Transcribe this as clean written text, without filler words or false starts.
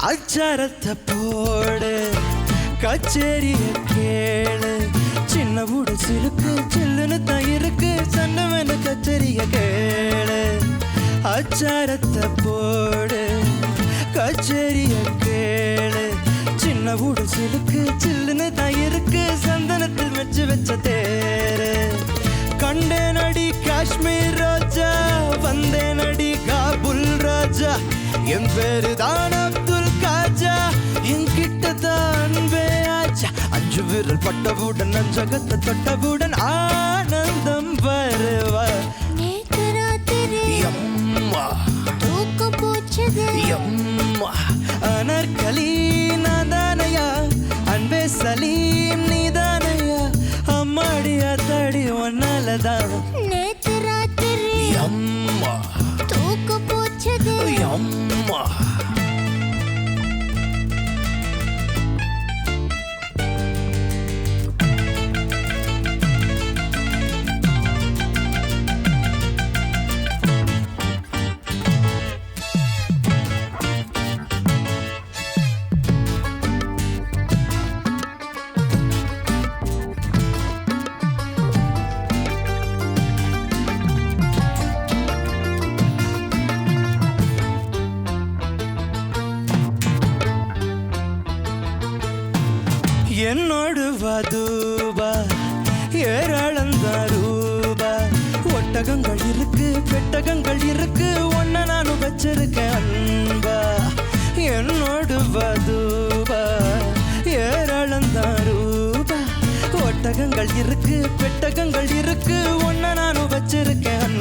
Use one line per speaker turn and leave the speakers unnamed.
அச்சாரத்தை போடு கச்சேரிய கேளு சின்ன ஊடு சிலுக்கு சில்லுன்னு தான் இருக்கு சன்னவன கச்சேரிய கேளு அச்சாரத்தை போடு கச்சேரிய கேளு சின்ன ஊடு சிலுக்கு சில்லுன்னு தான் இருக்கு சந்தனத்தில் வச்சு வச்ச தேரு கண்டே நடி காஷ்மீர் ராஜா வந்தே நடி காபுல் ராஜா என் பேரு தான் அப்துல் காஜா என்கிட்ட தான் ஆச்சா அஞ்சு விரல் பட்டவுடன் அஞ்சகத்தை தொட்டவுடன் ஆனந்தம் வருவா
நேத்து ராத்திரி
எம்மா
தூக்கம் போச்சது
எம்மா அனர்கலி நாதானையா அன்பே சலீம் நீதானையா அம்மாடியா தடி ஒன்னாலதான்
நேத்து ராத்திரி
எம்மா
தூக்கம் போச்சது
எம்மா என்னோடு வதூபா ஏராளந்தாரூபா ஒட்டகங்கள் இருக்கு பெட்டகங்கள் இருக்கு ஒன்ன நானும் வச்சிருக்கேன் அன்பா என்னோடு வதூபா ஏராளந்தாரூபா ஒட்டகங்கள் இருக்கு பெட்டகங்கள் இருக்கு ஒன்ன நானும் வச்சிருக்கேன்